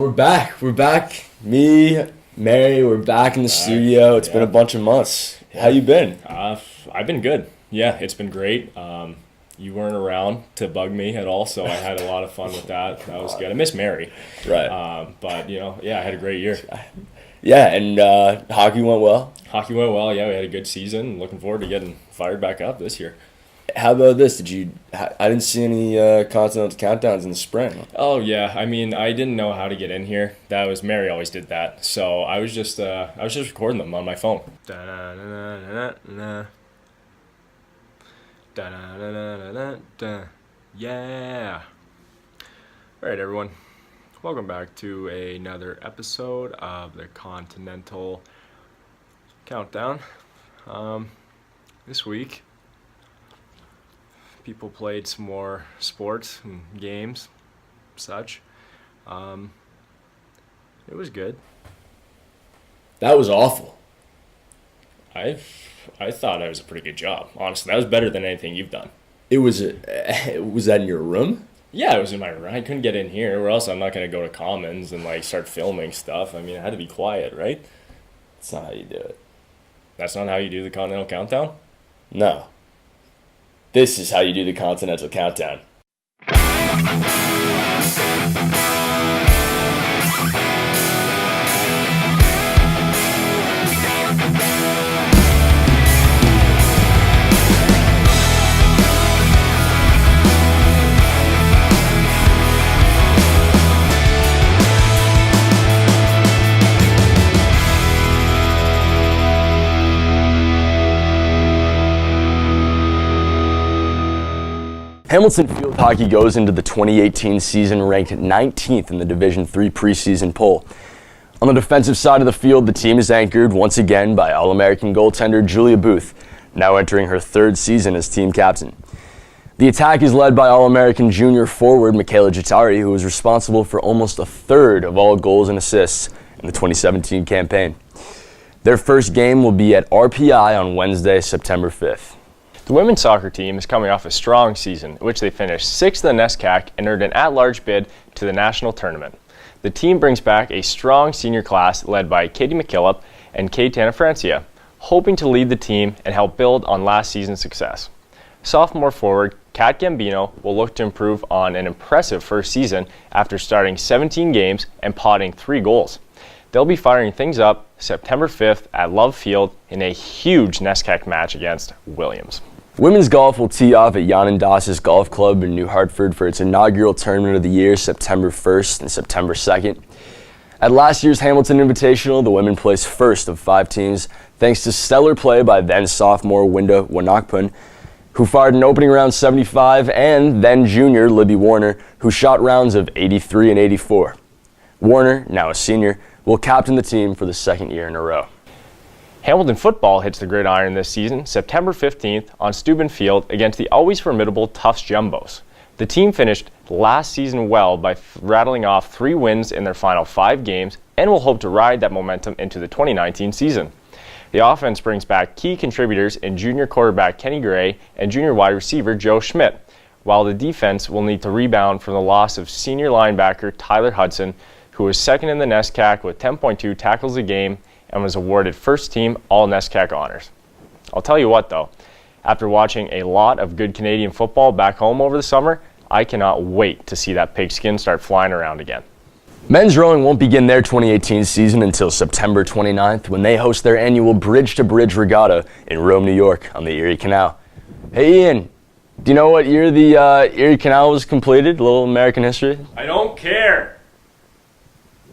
We're back. Me, Mary, we're back in the studio. It's been a bunch of months. How you been? I've been good. Yeah, it's been great. You weren't around to bug me at all, so I had a lot of fun with that. That was good. I miss Mary. Right. But, I had a great year. Yeah, and hockey went well? Hockey went well. Yeah, we had a good season. Looking forward to getting fired back up this year. How about this? I didn't see any Continental Countdowns in the spring. Oh, yeah. I mean, I didn't know how to get in here. Mary always did that. So I was just recording them on my phone. Yeah. All right, everyone. Welcome back to another episode of the Continental Countdown. This week, people played some more sports and games, such. It was good. That was awful. I thought it was a pretty good job. Honestly, that was better than anything you've done. Was that in your room? Yeah, it was in my room. I couldn't get in here, or else I'm not going to go to Commons and start filming stuff. I mean, I had to be quiet, right? That's not how you do it. That's not how you do the Continental Countdown? No. This is how you do the Continental Countdown. Hamilton field hockey goes into the 2018 season ranked 19th in the Division III preseason poll. On the defensive side of the field, the team is anchored once again by All-American goaltender Julia Booth, now entering her third season as team captain. The attack is led by All-American junior forward Michaela Jatari, who was responsible for almost a third of all goals and assists in the 2017 campaign. Their first game will be at RPI on Wednesday, September 5th. The women's soccer team is coming off a strong season, in which they finished 6th in the NESCAC and earned an at-large bid to the national tournament. The team brings back a strong senior class led by Katie McKillop and Kate Tanafrancia, hoping to lead the team and help build on last season's success. Sophomore forward Kat Gambino will look to improve on an impressive first season after starting 17 games and potting 3 goals. They'll be firing things up September 5th at Love Field in a huge NESCAC match against Williams. Women's golf will tee off at Jan and Doss's Golf Club in New Hartford for its inaugural tournament of the year, September 1st and September 2nd. At last year's Hamilton Invitational, the women placed first of 5 teams, thanks to stellar play by then-sophomore Winda Wanakpun, who fired an opening round 75, and then-junior Libby Warner, who shot rounds of 83 and 84. Warner, now a senior, will captain the team for the second year in a row. Hamilton football hits the gridiron this season, September 15th, on Steuben Field against the always formidable Tufts Jumbos. The team finished last season well by rattling off 3 wins in their final 5 games and will hope to ride that momentum into the 2019 season. The offense brings back key contributors in junior quarterback Kenny Gray and junior wide receiver Joe Schmidt, while the defense will need to rebound from the loss of senior linebacker Tyler Hudson, who was second in the NESCAC with 10.2 tackles a game and was awarded first-team All-NESCAC honors. I'll tell you what, though, after watching a lot of good Canadian football back home over the summer, I cannot wait to see that pigskin start flying around again. Men's rowing won't begin their 2018 season until September 29th when they host their annual bridge-to-bridge regatta in Rome, New York on the Erie Canal. Hey, Ian, do you know what year the Erie Canal was completed? A little American history? I don't care.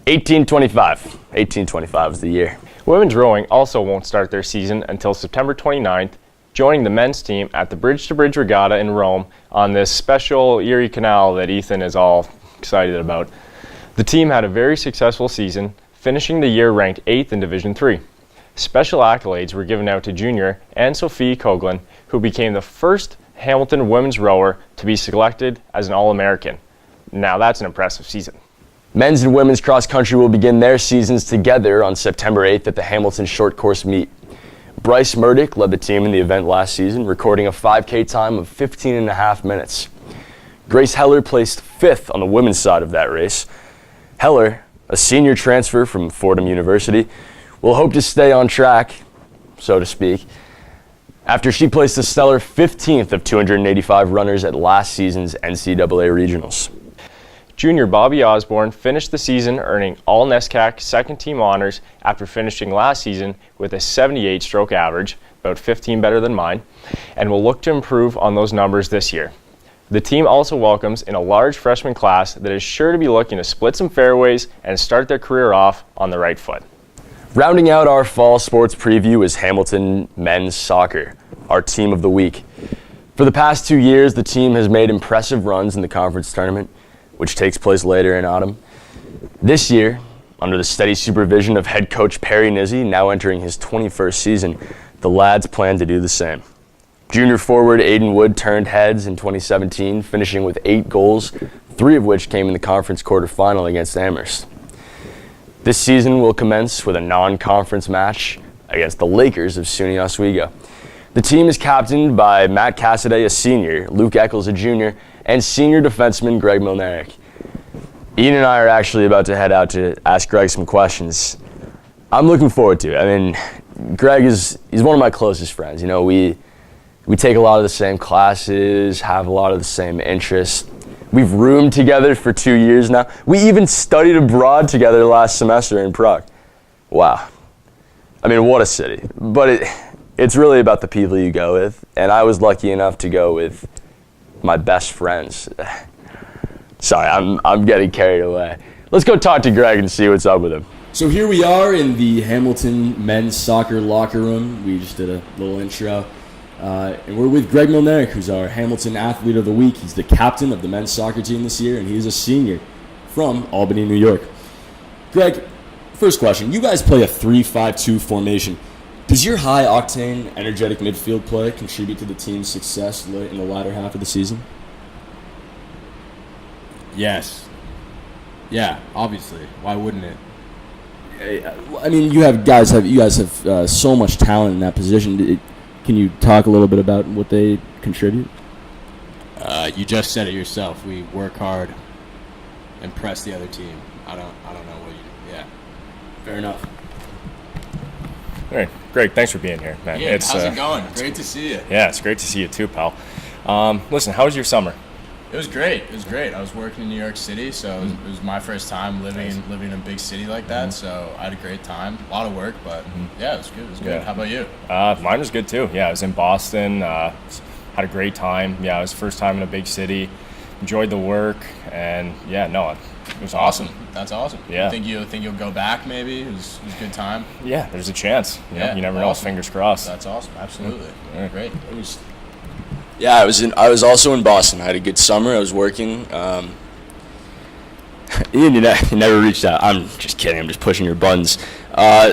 1825. 1825 was the year. Women's rowing also won't start their season until September 29th, joining the men's team at the Bridge-to-Bridge Regatta in Rome on this special Erie Canal that Ethan is all excited about. The team had a very successful season, finishing the year ranked 8th in Division III. Special accolades were given out to junior Anne-Sophie Coughlin, who became the first Hamilton women's rower to be selected as an All-American. Now that's an impressive season. Men's and women's cross country will begin their seasons together on September 8th at the Hamilton Short Course Meet. Bryce Murdoch led the team in the event last season, recording a 5K time of 15 and a half minutes. Grace Heller placed 5th on the women's side of that race. Heller, a senior transfer from Fordham University, will hope to stay on track, so to speak, after she placed a stellar 15th of 285 runners at last season's NCAA Regionals. Junior Bobby Osborne finished the season earning all NESCAC second-team honors after finishing last season with a 78-stroke average, about 15 better than mine, and will look to improve on those numbers this year. The team also welcomes in a large freshman class that is sure to be looking to split some fairways and start their career off on the right foot. Rounding out our fall sports preview is Hamilton men's soccer, our team of the week. For the past 2 years, the team has made impressive runs in the conference tournament, which takes place later in autumn. This year, under the steady supervision of head coach Perry Nizzi, now entering his 21st season, the lads plan to do the same. Junior forward Aiden Wood turned heads in 2017, finishing with 8 goals, 3 of which came in the conference quarterfinal against Amherst. This season will commence with a non-conference match against the Lakers of SUNY Oswego. The team is captained by Matt Cassidy, a senior, Luke Eccles, a junior, and senior defenseman Greg Milnaric. Ian and I are actually about to head out to ask Greg some questions. I'm looking forward to it. I mean, Greg he's one of my closest friends. You know, we take a lot of the same classes, have a lot of the same interests. We've roomed together for 2 years now. We even studied abroad together last semester in Prague. Wow. I mean, what a city. But it's really about the people you go with, and I was lucky enough to go with my best friends. Sorry, I'm getting carried away. Let's go talk to Greg and see what's up with him. So here we are in the Hamilton men's soccer locker room. We just did a little intro. And we're with Greg Milnaric, who's our Hamilton Athlete of the Week. He's the captain of the men's soccer team this year, and he's a senior from Albany, New York. Greg, first question. You guys play a 3-5-2 formation. Does your high-octane, energetic midfield play contribute to the team's success in the latter half of the season? Yes. Yeah, obviously. Why wouldn't it? I mean, you guys have so much talent in that position. Can you talk a little bit about what they contribute? You just said it yourself. We work hard and press the other team. I don't know what you. Yeah. Fair enough. All right, Greg, thanks for being here, man. Yeah, how's it going? Great to see you. Yeah, it's great to see you too, pal. Listen, how was your summer? It was great. It was great. I was working in New York City, so it was my first time living in a big city like that. So I had a great time. A lot of work, but yeah, it was good. It was good. Yeah. How about you? Mine was good too. Yeah, I was in Boston. Had a great time. Yeah, it was the first time in a big city. Enjoyed the work, and yeah, no, it was awesome. That's awesome. Yeah. You think you'll go back? Maybe it was a good time. Yeah, there's a chance. You know, you never know. Fingers crossed. That's awesome. Absolutely. Yeah. Great. Yeah, I was also in Boston. I had a good summer. I was working. Ian, you never reached out. I'm just kidding. I'm just pushing your buttons.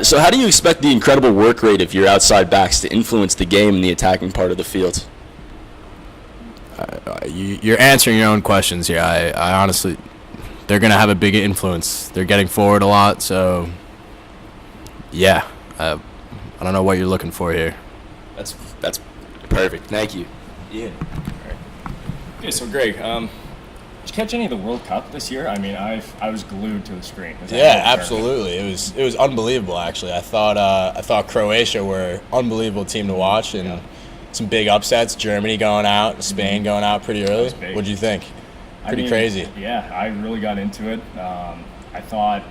So how do you expect the incredible work rate of your outside backs to influence the game in the attacking part of the field? You're answering your own questions here. I honestly, they're going to have a big influence. They're getting forward a lot, so yeah. I don't know what you're looking for here. That's perfect. Thank you. Yeah. All right. Okay, so Greg, did you catch any of the World Cup this year? I mean, I was glued to the screen. Yeah, absolutely. It was unbelievable. Actually, I thought Croatia were an unbelievable team to watch, and some big upsets. Germany going out, Spain going out pretty early. What did you think? Pretty crazy. Yeah, I really got into it. I thought,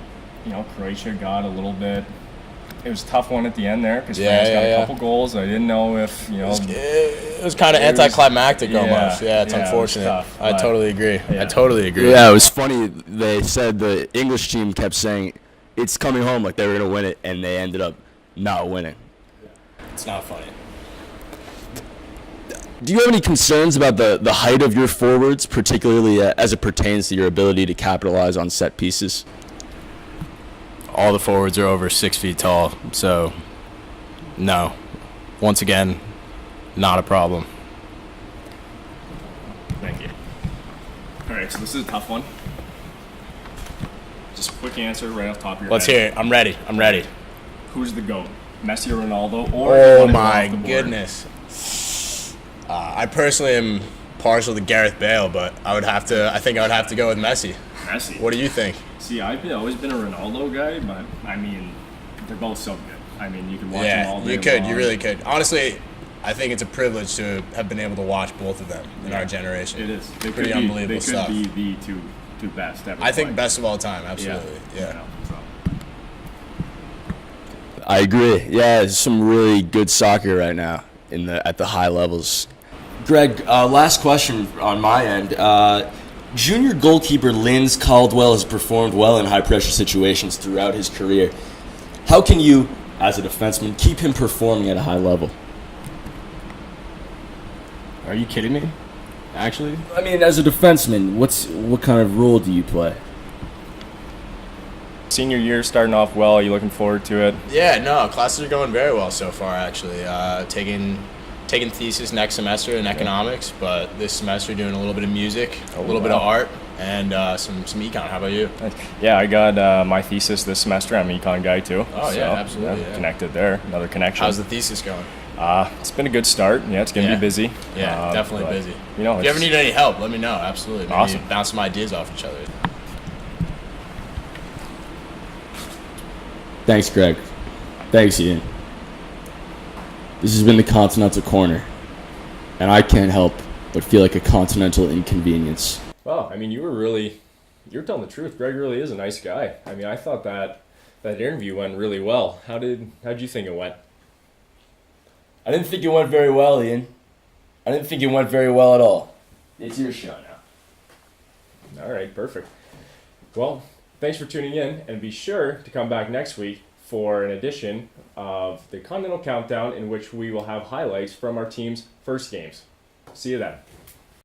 Croatia got a little bit. It was a tough one at the end there because France got a couple goals. I didn't know if, It was kind of anticlimactic almost. Yeah, it's unfortunate. It was tough, I totally agree. Yeah. I totally agree. Yeah, it was funny. They said the English team kept saying it's coming home like they were going to win it, and they ended up not winning. It's not funny. Do you have any concerns about the height of your forwards, particularly as it pertains to your ability to capitalize on set pieces? All the forwards are over 6 feet tall, so no. Once again, not a problem. Thank you. All right, so this is a tough one. Just a quick answer right off the top of your Let's head. hear it. I'm ready. Who's the GOAT? Messi or Ronaldo? Or Oh my goodness. I personally am partial to Gareth Bale, but I think I would have to go with Messi. Messi. What do you think? See, I've always been a Ronaldo guy, but I mean, they're both so good. I mean, you can watch them all day you could. long. You really could. Honestly, I think it's a privilege to have been able to watch both of them in our generation. It is. They Pretty could unbelievable stuff. They could be the two best ever. I think played. best of all time. Absolutely. Yeah. You know, so. I agree. Yeah, it's some really good soccer right now at the high levels. Greg, last question on my end. Junior goalkeeper Linz Caldwell has performed well in high-pressure situations throughout his career. How can you, as a defenseman, keep him performing at a high level? Are you kidding me? Actually? I mean, as a defenseman, what kind of role do you play? Senior year starting off well. Are you looking forward to it? Yeah. No, classes are going very well so far. Actually, taking thesis next semester in economics, but this semester doing a little bit of music, a little bit of art, and some econ. How about you? Yeah, I got my thesis this semester. I'm an econ guy too. Oh, yeah, absolutely, yeah. Connected there. Another connection. How's the thesis going? It's been a good start. Yeah, it's going to be busy. Yeah, definitely but, busy. You know, if you ever need any help, let me know. Absolutely. Maybe Awesome. Bounce some ideas off each other. Thanks, Greg. Thanks, Ian. This has been the Continental Corner, and I can't help but feel like a continental inconvenience. Well, I mean, you were telling the truth. Greg really is a nice guy. I mean, I thought that interview went really well. How'd you think it went? I didn't think it went very well, Ian. I didn't think it went very well at all. It's your show now. All right, perfect. Well, thanks for tuning in, and be sure to come back next week for an edition of the Continental Countdown, in which we will have highlights from our team's first games. See you then.